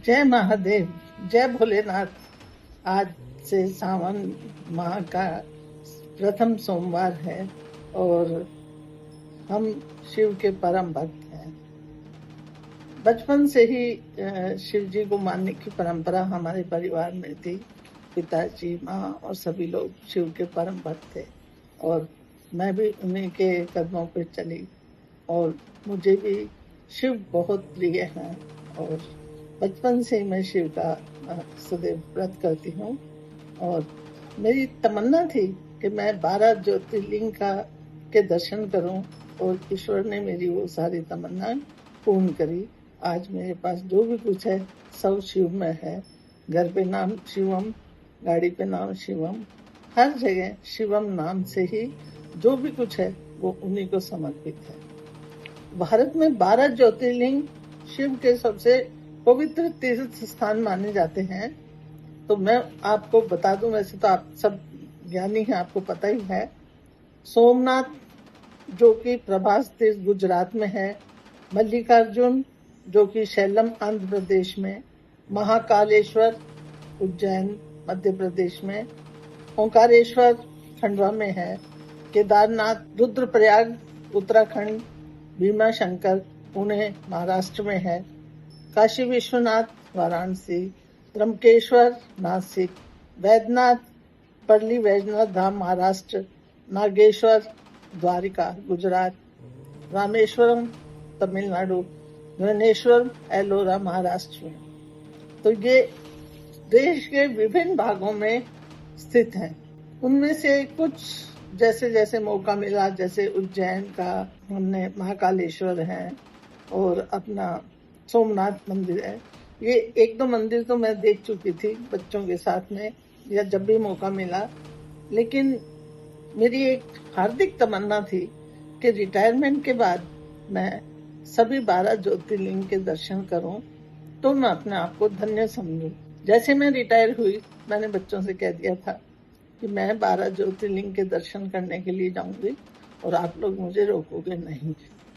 जय महादेव, जय भोलेनाथ। आज से सावन माह का प्रथम सोमवार है और हम शिव के परम भक्त हैं। बचपन से ही शिव जी को मानने की परंपरा हमारे परिवार में थी। पिताजी, माँ और सभी लोग शिव के परम भक्त थे और मैं भी उन्हीं के कदमों पर चली और मुझे भी शिव बहुत प्रिय हैं और बचपन से मैं शिव का सदैव व्रत करती हूँ और मेरी तमन्ना थी कि मैं 12 ज्योतिर्लिंग के दर्शन करूं और ईश्वर ने मेरी वो सारी तमन्नाएं पूर्ण करी। आज मेरे पास जो भी कुछ है सब शिवमय है। घर पे नाम शिवम, गाड़ी पे नाम शिवम, हर जगह शिवम नाम से ही जो भी कुछ है वो उन्हीं को समर्पित है। भारत में 12 ज्योतिर्लिंग शिव के सबसे पवित्र तीर्थ स्थान माने जाते हैं। तो मैं आपको बता दूं, वैसे तो आप सब ज्ञानी हैं, आपको पता ही है। सोमनाथ जो कि प्रभास तीर्थ गुजरात में है, मल्लिकार्जुन जो कि शैलम आंध्र प्रदेश में, महाकालेश्वर उज्जैन मध्य प्रदेश में, ओंकारेश्वर खंडवा में है, केदारनाथ रुद्रप्रयाग उत्तराखंड, भीमा शंकर पुणे महाराष्ट्र में है, काशी विश्वनाथ वाराणसी, त्र्यंबकेश्वर नासिक, वैद्यनाथ पर्ली वैजनाथ धाम महाराष्ट्र, नागेश्वर द्वारिका गुजरात, रामेश्वरम तमिलनाडु, भुवनेश्वर एलोरा महाराष्ट्र में। तो ये देश के विभिन्न भागों में स्थित हैं। उनमें से कुछ जैसे जैसे मौका मिला, जैसे उज्जैन का हमने महाकालेश्वर है और अपना सोमनाथ मंदिर है। ये एक दो मंदिर तो मैं देख चुकी थी बच्चों के साथ में या जब भी मौका मिला, लेकिन मेरी एक हार्दिक तमन्ना थी कि रिटायरमेंट के बाद मैं सभी 12 ज्योतिर्लिंग के दर्शन करूं तो मैं अपने आप को धन्य समझूं। जैसे मैं रिटायर हुई, मैंने बच्चों से कह दिया था कि मैं 12 ज्योतिर्लिंग के दर्शन करने के लिए जाऊंगी और आप लोग मुझे रोकोगे नहीं।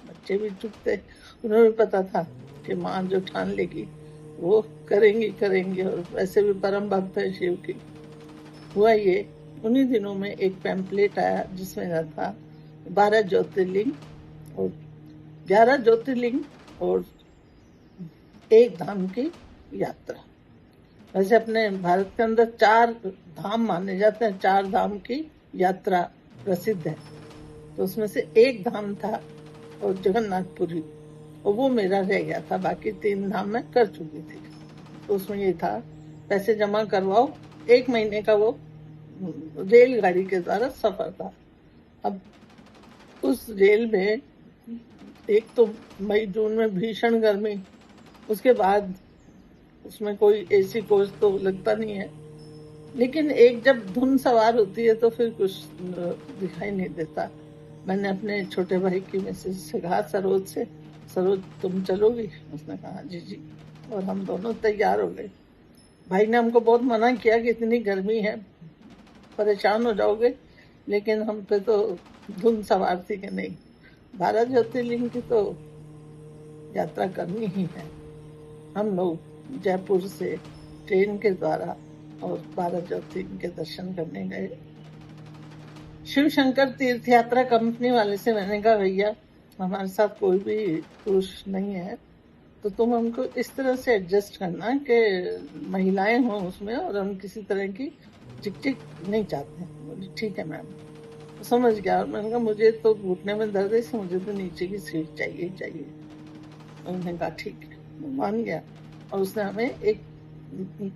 बच्चे भी चुप थे, उन्हें भी पता था कि माँ जो ठान लेगी वो करेंगी और वैसे भी परम भक्त है शिव की। हुआ ये, उन्हीं दिनों में एक पैम्पलेट आया जिसमें था 12 ज्योतिर्लिंग और 11 ज्योतिर्लिंग और एक धाम की यात्रा। वैसे अपने भारत के अंदर 4 धाम माने जाते हैं, 4 धाम की यात्रा प्रसिद्ध है। तो उसमें से एक धाम था और जगन्नाथपुरी, और वो मेरा रह गया था। बाकी 3 धाम मैं कर चुकी थी। तो उसमें ये था, पैसे जमा करवाओ, 1 महीने का वो रेलगाड़ी के द्वारा सफर था। अब उस रेल में एक तो मई जून में भीषण गर्मी, उसके बाद उसमें कोई एसी कोच तो लगता नहीं है, लेकिन एक जब धुन सवार होती है तो फिर कुछ दिखाई नहीं देता। मैंने अपने छोटे भाई की मैसेज से कहा, सरोज तुम चलोगी? उसने कहा जी, और हम दोनों तैयार हो गए। भाई ने हमको बहुत मना किया कि इतनी गर्मी है, परेशान हो जाओगे, लेकिन हम पे तो धुन सवार थी कि नहीं, 12 ज्योतिर्लिंग की तो यात्रा करनी ही है। हम लोग जयपुर से ट्रेन के द्वारा और 12 ज्योतिर्लिंग के दर्शन करने गए। शिव शंकर तीर्थ यात्रा कंपनी वाले से मैंने कहा, भैया हमारे साथ कोई भी पुरुष नहीं है, तो तुम हमको इस तरह से एडजस्ट करना कि महिलाएं हों उसमें और हम किसी तरह की चिक नहीं चाहते हैं। बोली ठीक है मैम, समझ गया। और मैंने कहा मुझे तो घुटने में दर्द है, मुझे तो नीचे की सीट चाहिए। उन्होंने कहा ठीक है, मान गया। और उसने हमें, एक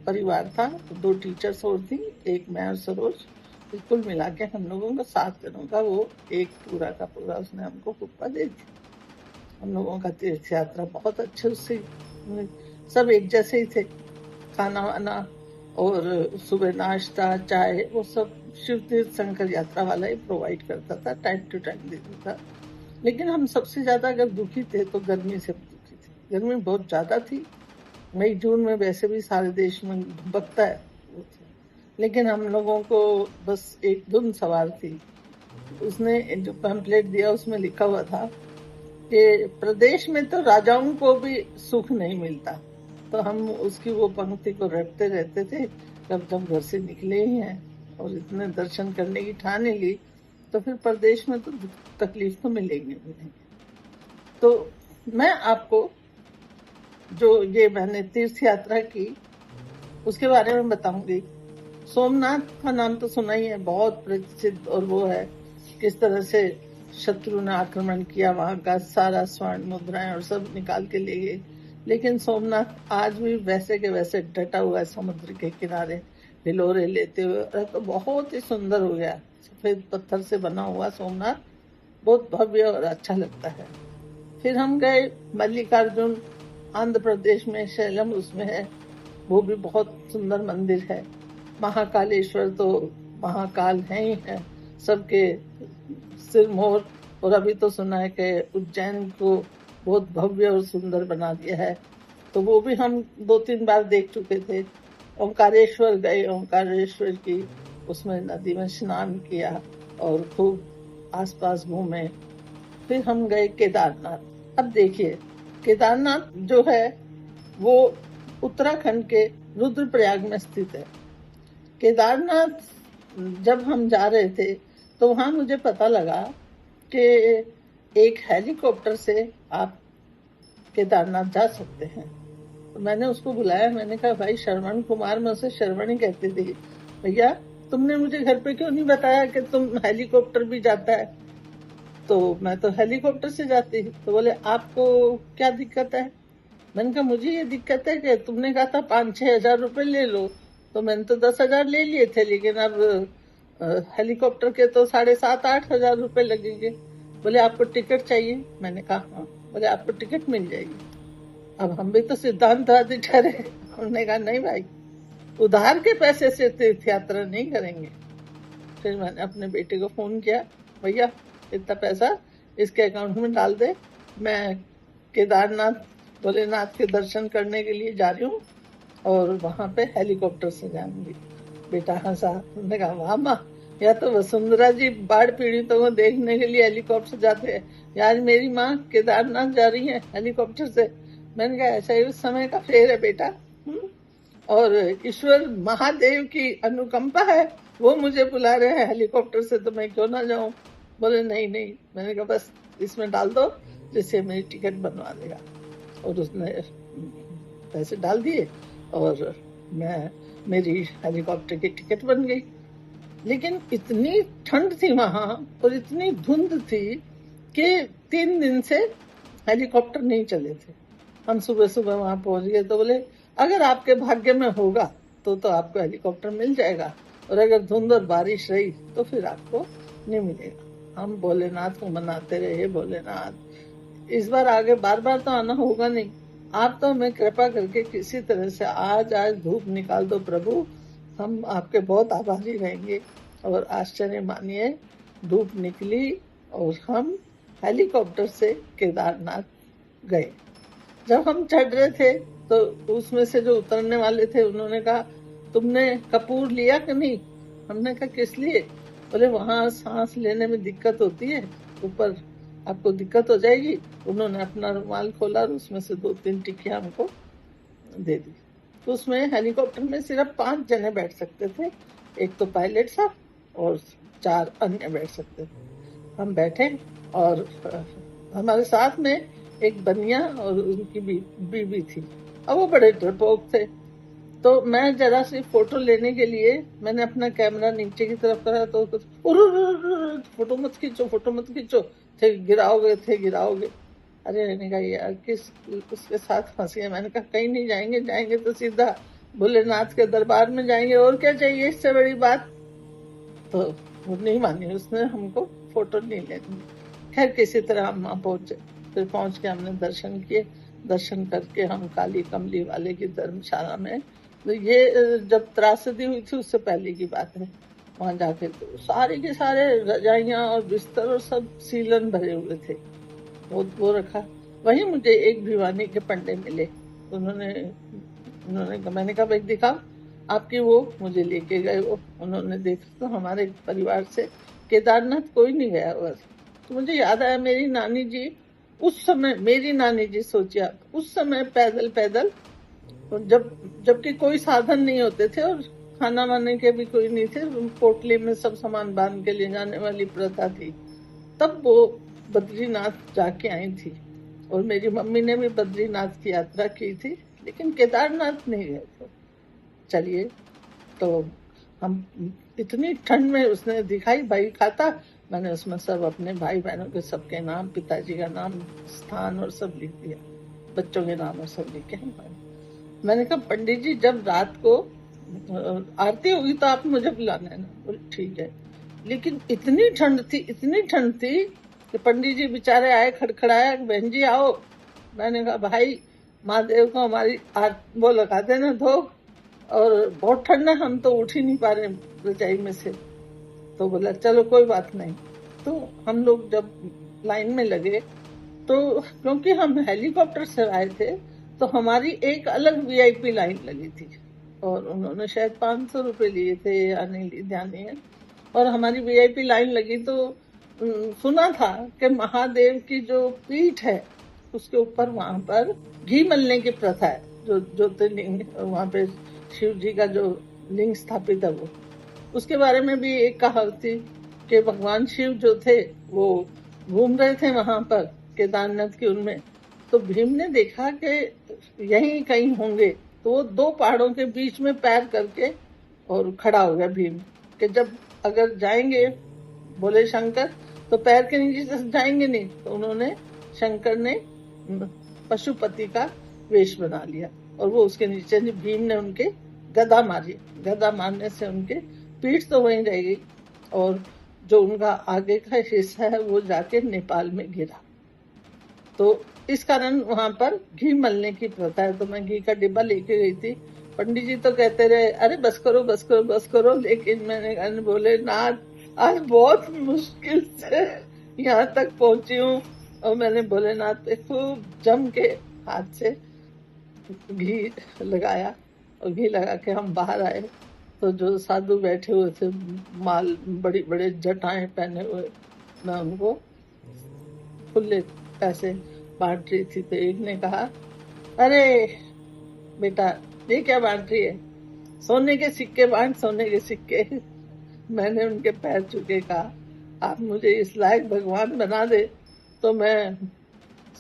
परिवार था, 2 टीचर्स और थी, एक मैं और सरोज, कुल मिला के हम लोगों का 7 दिनों का वो एक पूरा का पूरा उसने हमको कुप्पा दे दिया। हम लोगों का तीर्थ यात्रा बहुत अच्छे उससे, सब एक जैसे ही थे। खाना वाना और सुबह नाश्ता चाय वो सब शिव तीर्थ शंकर यात्रा वाला ही प्रोवाइड करता था, टाइम टू टाइम देता था। लेकिन हम सबसे ज्यादा अगर दुखी थे तो गर्मी से दुखी थे। गर्मी बहुत ज्यादा थी। मई जून में वैसे भी सारे देश में भुभकता है, लेकिन हम लोगों को बस एक धुन सवार थी। उसने जो पैम्पलेट दिया उसमें लिखा हुआ था कि प्रदेश में तो राजाओं को भी सुख नहीं मिलता, तो हम उसकी वो पंक्ति को रटते रहते थे। कब जब घर से निकले ही हैं और इतने दर्शन करने की ठान ही ली, तो फिर प्रदेश में तो तकलीफ तो मिलेगी। तो मैं आपको जो ये मैंने तीर्थ यात्रा की उसके बारे में बताऊंगी। सोमनाथ का नाम तो सुना ही है, बहुत प्रसिद्ध, और वो है किस तरह से शत्रु ने आक्रमण किया, वहां का सारा स्वर्ण मुद्राएं और सब निकाल के ले गए। लेकिन सोमनाथ आज भी वैसे के वैसे डटा हुआ है समुद्र के किनारे, हिलोरे लेते हुए। तो बहुत ही सुंदर हो गया, सफेद पत्थर से बना हुआ सोमनाथ, बहुत भव्य और अच्छा लगता है। फिर हम गए मल्लिकार्जुन, आंध्र प्रदेश में, शैलम उसमें है, वो भी बहुत सुंदर मंदिर है। महाकालेश्वर तो महाकाल है ही है, सबके सिरमौर। और अभी तो सुना है कि उज्जैन को बहुत भव्य और सुंदर बना दिया है, तो वो भी हम 2-3 बार देख चुके थे। ओंकारेश्वर गए, ओंकारेश्वर की उसमें नदी में स्नान किया और खूब आसपास घूमे। फिर हम गए केदारनाथ। अब देखिए, केदारनाथ जो है वो उत्तराखंड के रुद्रप्रयाग में स्थित है। केदारनाथ जब हम जा रहे थे तो वहां मुझे पता लगा कि एक हेलीकॉप्टर से आप केदारनाथ जा सकते हैं। तो मैंने उसको बुलाया, मैंने कहा भाई श्रवण कुमार, मैं उसे श्रवण ही कहती थी, भैया तुमने मुझे घर पे क्यों नहीं बताया कि तुम हेलीकॉप्टर भी जाता है? तो मैं तो हेलीकॉप्टर से जाती। तो बोले आपको क्या दिक्कत है? मैंने कहा मुझे ये दिक्कत है कि तुमने कहा था 5-6 हजार रुपए ले लो, तो मैंने तो 10,000 ले लिए थे, लेकिन अब हेलीकॉप्टर के तो 7,500-8 हजार रुपए लगेंगे। बोले आपको टिकट चाहिए? मैंने कहा हाँ। बोले आपको टिकट मिल जाएगी। अब हम भी तो सिद्धांतवादी ठहरे, हमने कहा नहीं भाई, उधार के पैसे से तीर्थ यात्रा नहीं करेंगे। फिर मैंने अपने बेटे को फोन किया, भैया इतना पैसा इसके अकाउंट में डाल दे, मैं केदारनाथ भोलेनाथ के दर्शन करने के लिए जा रही हूँ और वहां पे हेलीकॉप्टर से जाऊंगी। बेटा हंसा, हमने कहा वाह माँ, या तो वसुंधरा जी बाढ़ पीड़ितों को देखने के लिए हेलीकॉप्टर से जाते हैं, आज मेरी माँ केदारनाथ जा रही है हेलीकॉप्टर से। मैंने कहा ऐसा ही उस समय का फेर है बेटा, और ईश्वर महादेव की अनुकंपा है, वो मुझे बुला रहे हैं हेलीकॉप्टर से, तो मैं क्यों ना जाऊं? बोले नहीं नहीं। मैंने कहा बस इसमें डाल दो, जिससे मेरी टिकट बनवा देगा। और उसने पैसे डाल दिए और मेरी हेलीकॉप्टर की टिकट बन गई। लेकिन इतनी ठंड थी वहां और इतनी धुंध थी कि 3 दिन से हेलीकॉप्टर नहीं चले थे। हम सुबह सुबह वहां पहुंच गए तो बोले अगर आपके भाग्य में होगा तो आपको हेलीकॉप्टर मिल जाएगा, और अगर धुंध और बारिश रही तो फिर आपको नहीं मिलेगा। हम भोलेनाथ को मनाते रहे, भोलेनाथ इस बार आगे बार बार तो आना होगा नहीं, आप तो हमें कृपा करके किसी तरह से आज धूप निकाल दो प्रभु, हम आपके बहुत आभारी रहेंगे। और आश्चर्य मानिए, धूप निकली और हम हेलीकॉप्टर से केदारनाथ गए। जब हम चढ़ रहे थे तो उसमें से जो उतरने वाले थे उन्होंने कहा तुमने कपूर लिया कि नहीं? हमने कहा किस लिए? बोले वहां सांस लेने में दिक्कत होती है, ऊपर आपको दिक्कत हो जाएगी। उन्होंने अपना रुमाल खोला और उसमें से 2-3 टिक्कियां हमको दे दी। तो उसमें हेलीकॉप्टर में सिर्फ 5 जने बैठ सकते थे, एक तो पायलट साहब और 4 अन्य बैठ सकते थे। हम बैठे और हमारे साथ में एक बनिया और उनकी बीवी थी, और वो बड़े डरपोक थे। तो मैं जरा सी फोटो लेने के लिए मैंने अपना कैमरा नीचे की तरफ करा तो फोटो मत खींचो, फोटो मत खींचो, थे गिराओगे। अरे मैंने कहा यार किस उसके साथ फंसी है? मैंने कहा कहीं नहीं जाएंगे, जाएंगे तो सीधा भोलेनाथ के दरबार में जाएंगे, और क्या चाहिए इससे बड़ी बात। तो वो नहीं मानी, उसने हमको फोटो नहीं लेनी। खैर किसी तरह हम वहां पहुंचे। फिर पहुंच के हमने दर्शन किए, दर्शन करके हम काली कमली वाले की धर्मशाला में, तो ये जब त्रासदी हुई थी उससे पहले की बात है, वहां जाके तो सारे के सारे रजाइयां और बिस्तर और सब सीलन भरे हुए थे, वो रखा। वहीं मुझे एक भिवानी के पंडे मिले, उन्होंने मैंने कहा भाई दिखाओ आपकी वो, मुझे लेके गए वो। उन्होंने देखा तो हमारे परिवार से केदारनाथ कोई नहीं गया हुआ। तो मुझे याद आया मेरी नानी जी उस समय, मेरी नानी जी सोचिए आप, उस समय पैदल पैदल जबकि कोई साधन नहीं होते थे और खाना वाने के भी कोई नहीं थे, पोटली में सब सामान बांध के ले जाने वाली प्रथा थी। तब वो बद्रीनाथ जाके आई थी और मेरी मम्मी ने भी बद्रीनाथ की यात्रा की थी, लेकिन केदारनाथ नहीं गए थे। चलिए, तो हम इतनी ठंड में उसने दिखाई भाई खाता, मैंने उसमें सब अपने भाई बहनों के सबके नाम, पिताजी का नाम, स्थान और सब लिख दिया, बच्चों के नाम और सब लिख के हम। मैंने कहा पंडित जी जब रात को आरती होगी तो आप मुझे बुलाना है ना। बोले ठीक है। लेकिन इतनी ठंड थी कि पंडित जी बेचारे आए, खड़खड़ाया, बहन जी आओ। मैंने कहा भाई महादेव को हमारी वो लगा देना धोख, और बहुत ठंड है, हम तो उठ ही नहीं पा रहे रजाई में से। तो बोला चलो कोई बात नहीं। तो हम लोग जब लाइन में लगे तो क्योंकि हम हेलीकॉप्टर से आए थे तो हमारी एक अलग वीआईपी लाइन लगी थी और उन्होंने शायद 500 रुपए लिए थे या नहीं लिए, ध्यान नहीं है। और हमारी वीआईपी लाइन लगी तो सुना था कि महादेव की जो पीठ है उसके ऊपर वहां पर घी मलने की प्रथा है, जो ज्योतिर्लिंग वहां पे शिव जी का जो लिंग स्थापित है वो, उसके बारे में भी एक कहावत थी कि भगवान शिव जो थे वो घूम रहे थे वहां पर केदारनाथ की उनमें। तो भीम ने देखा कि यहीं कहीं होंगे, तो वो दो पहाड़ों के बीच में पैर करके और खड़ा हो गया भीम, कि जब अगर जाएंगे बोले शंकर तो पैर के नीचे से जाएंगे नहीं। तो उन्होंने शंकर ने पशुपति का वेश बना लिया और वो उसके नीचे भीम ने उनके गदा मारी। गदा मारने से उनके पीठ तो वहीं रह गई और जो उनका आगे का हिस्सा है वो जाके नेपाल में गिरा। तो इस कारण वहां पर घी मलने की प्रथा है। तो मैं घी का डिब्बा लेके गई थी। पंडित जी तो कहते रहे अरे बस करो बस करो बस करो, लेकिन मैंने बोले ना आज बहुत मुश्किल से यहाँ तक पहुंची हूँ। और मैंने भोलेनाथ पे खूब जम के हाथ से घी लगाया और घी लगा के हम बाहर आए। तो जो साधु बैठे हुए थे माल बड़ी बड़े जटाएं पहने हुए, मैं उनको खुले पैसे बांट रही थी। तो एक ने कहा अरे बेटा ये क्या बांट रही है, सोने के सिक्के बांट, सोने के सिक्के। मैंने उनके पैर छूके कहा आप मुझे इस लायक भगवान बना दे तो मैं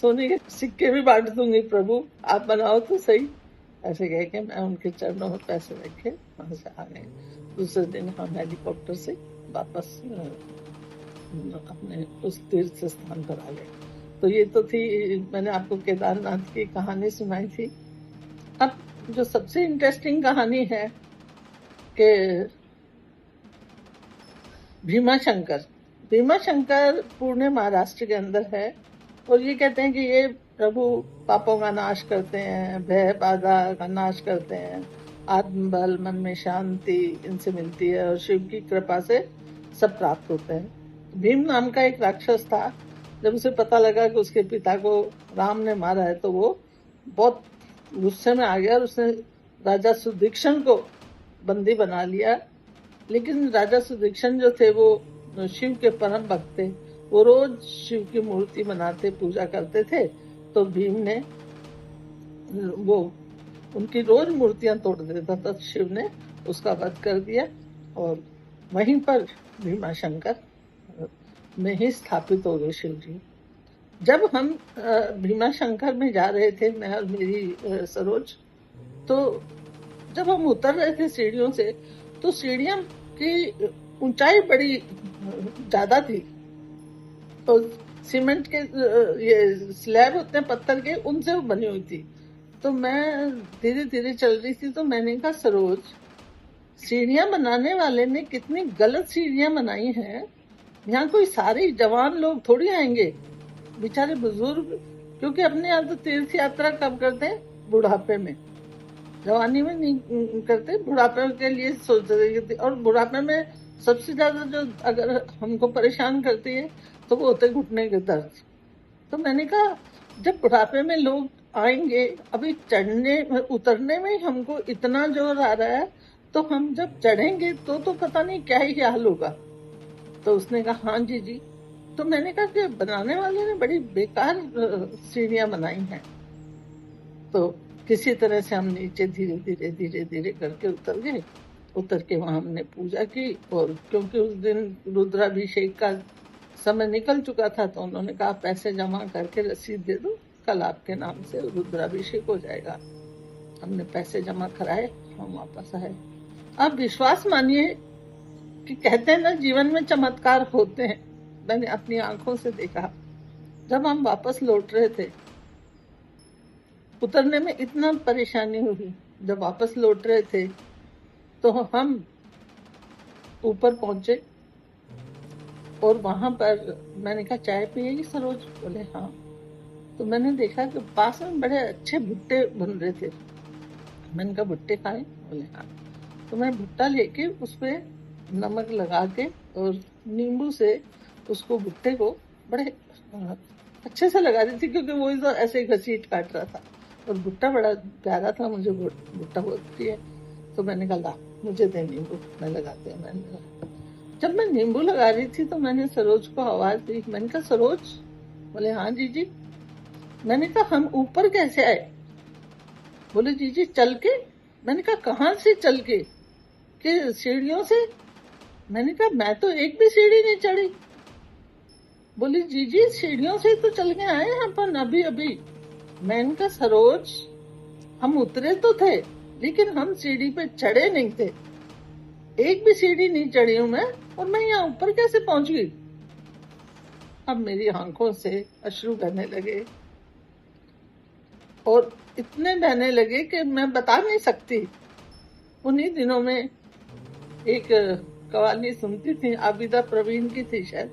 सोने के सिक्के भी बांट दूंगी प्रभु, आप बनाओ तो सही। ऐसे कह के मैं उनके चरणों में पैसे रखे वहां से आ गए। दूसरे दिन हम हेलीकॉप्टर से वापस अपने उस तीर्थ स्थान पर आ गए। तो ये तो थी, मैंने आपको केदारनाथ की कहानी सुनाई थी। अब जो सबसे इंटरेस्टिंग कहानी है कि भीमा शंकर पुणे महाराष्ट्र के अंदर है और ये कहते हैं कि ये प्रभु पापों का नाश करते हैं, भय बाधा का नाश करते हैं, आत्मबल, मन में शांति इनसे मिलती है और शिव की कृपा से सब प्राप्त होते हैं। भीम नाम का एक राक्षस था, जब उसे पता लगा कि उसके पिता को राम ने मारा है तो वो बहुत गुस्से में आ गया और उसने राजा सुदीक्षण को बंदी बना लिया। लेकिन राजा सुदीक्षण जो थे वो शिव के परम भक्त थे, वो रोज शिव की मूर्ति बनाते, पूजा करते थे। तो भीम ने वो उनकी रोज मूर्तियां तोड़ देता था। शिव ने उसका वध कर दिया और वहीं पर भीमा शंकर में ही स्थापित हो गए शिव जी। जब हम भीमा शंकर में जा रहे थे, मैं और मेरी सरोज, तो जब हम उतर रहे थे सीढ़ियों से तो सीढ़ियां की ऊंचाई बड़ी ज्यादा थी। तो सीमेंट के ये स्लैब होते हैं पत्थर के, उनसे बनी हुई थी। तो मैं धीरे धीरे चल रही थी तो मैंने कहा सरोज, सीढ़ियां बनाने वाले ने कितनी गलत सीढ़ियां बनाई हैं। यहाँ कोई सारे जवान लोग थोड़ी आएंगे, बेचारे बुजुर्ग, क्योंकि अपने यहाँ तो तीर्थ यात्रा कब करते हैं, बुढ़ापे में, जवानी में नहीं करते, बुढ़ापे के लिए सोचते थे। और बुढ़ापे में सबसे ज्यादा जो अगर हमको परेशान करती है तो वो होते घुटने के दर्द। तो मैंने कहा जब बुढ़ापे में लोग आएंगे, अभी चढ़ने उतरने में हमको इतना जोर आ रहा है, तो हम जब चढ़ेंगे तो पता नहीं क्या ही हाल होगा। तो उसने कहा हाँ जी जी। तो मैंने कहा कि बनाने वाले ने बड़ी बेकार सीढ़ियां बनाई हैं। तो किसी तरह से हम नीचे धीरे धीरे करके उतर गए। उतर के वहां हमने पूजा की, और क्योंकि उस दिन रुद्राभिषेक का समय निकल चुका था तो उन्होंने कहा पैसे जमा करके रसीद दे दो, कल आपके नाम से रुद्राभिषेक हो जाएगा। हमने पैसे जमा कराए, हम वापस आए। आप विश्वास मानिए कि कहते हैं ना जीवन में चमत्कार होते हैं। मैंने अपनी आंखों से देखा। जब हम वापस लौट रहे थे, उतरने में इतना परेशानी हुई, जब वापस लौट रहे थे तो हम ऊपर पहुंचे और वहां पर मैंने कहा चाय पिएगी सरोज? बोले हाँ। तो मैंने देखा कि पास में बड़े अच्छे भुट्टे बन रहे थे। मैंने कहा भुट्टे खाएं? बोले हाँ। तो मैं भुट्टा लेके उस पे नमक लगा के और नींबू से उसको भुट्टे को बड़े अच्छे से लगा रही थी, क्योंकि वो तो ऐसे घसीट काट रहा था और भुट्टा बड़ा प्यारा था, मुझे भुट्टा बहुत प्रिय है। तो मैंने कहा ला मुझे दे नींबू, मैं लगाते हैं। मैंने लगा, जब मैं नींबू लगा रही थी तो मैंने सरोज को आवाज दी। मैंने कहा सरोज? बोले हाँ जीजी। मैंने कहा हम ऊपर कैसे आए? बोले जीजी चल के। मैंने कहा कहाँ से चल के? कि सीढ़ियों से। मैंने कहा मैं तो एक भी सीढ़ी नहीं चढ़ी। बोले जीजी सीढ़ियों से तो चल के आए अपन अभी अभी। मैंने कहा सरोज हम उतरे तो थे, लेकिन हम सीढ़ी पे चढ़े नहीं थे। एक भी सीढ़ी नहीं चढ़ी हूं मैं, और मैं यहाँ ऊपर कैसे पहुंच गई? अब मेरी आंखों से अश्रु बहने लगे, और इतने बहने लगे कि मैं बता नहीं सकती। उन्हीं दिनों में एक कवाली सुनती थी, आबिदा प्रवीण की थी शायद,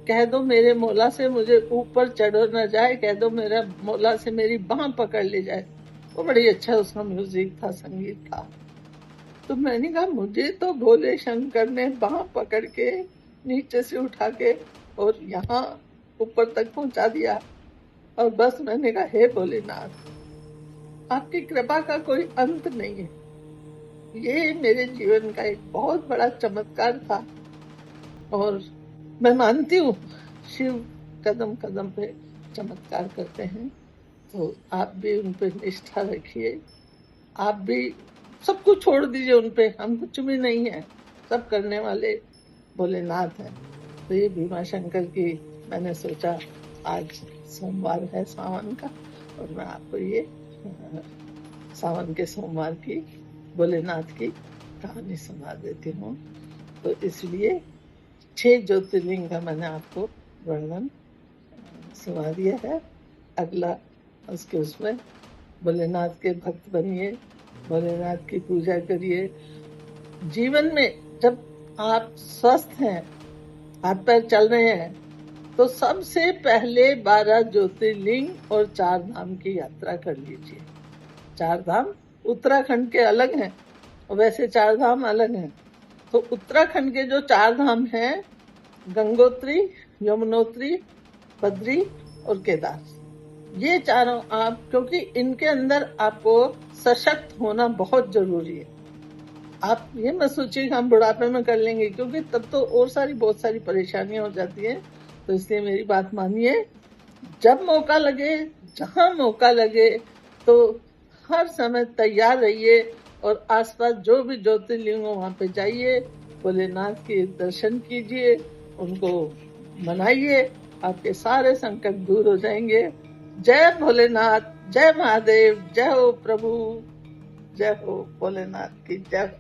कह दो मेरे मौला से मुझे ऊपर चढ़ो न जाए, कह दो मेरा मौला से मेरी बाह पकड़ ले जाए। वो बड़ी अच्छा उसका म्यूजिक था, संगीत था। तो मैंने कहा मुझे तो भोले शंकर ने बाह पकड़ के नीचे से उठा के और यहाँ ऊपर तक पहुंचा दिया। और बस मैंने कहा हे भोलेनाथ आपकी कृपा का कोई अंत नहीं है। ये मेरे जीवन का एक बहुत बड़ा चमत्कार था, और मैं मानती हूँ शिव कदम कदम पे चमत्कार करते हैं। तो आप भी उन पे निष्ठा रखिए, आप भी सब कुछ छोड़ दीजिए उन पे। हम कुछ भी नहीं है, सब करने वाले भोलेनाथ हैं। तो ये भीमा शंकर की मैंने सोचा आज सोमवार है सावन का, और मैं आपको ये सावन के सोमवार की भोलेनाथ की कहानी सुना देती हूँ। तो इसलिए 6 ज्योतिर्लिंग का मैंने आपको वर्णन सुना दिया है। अगला उसके उसमें भोलेनाथ के भक्त बनिए, भोलेनाथ की पूजा करिए। जीवन में जब आप स्वस्थ हैं, हाथ पैर चल रहे हैं, तो सबसे पहले 12 ज्योतिर्लिंग और 4 धाम की यात्रा कर लीजिए। 4 धाम उत्तराखंड के अलग हैं, और वैसे 4 धाम अलग हैं। तो उत्तराखंड के जो 4 धाम हैं, गंगोत्री, यमुनोत्री, बद्री और केदार, ये चारों आप, क्योंकि इनके अंदर आपको सशक्त होना बहुत जरूरी है। आप ये मत सोचिए हम बुढ़ापे में कर लेंगे, क्योंकि तब तो और बहुत सारी परेशानियां हो जाती हैं। तो इसलिए मेरी बात मानिए, जब मौका लगे, जहां मौका लगे, तो हर समय तैयार रहिए, और आसपास जो भी ज्योतिर्लिंग हो वहां पे जाइए, भोलेनाथ के दर्शन कीजिए, उनको मनाइए, आपके सारे संकट दूर हो जाएंगे। जय भोलेनाथ, जय महादेव, जय हो प्रभु, जय हो भोलेनाथ की जय।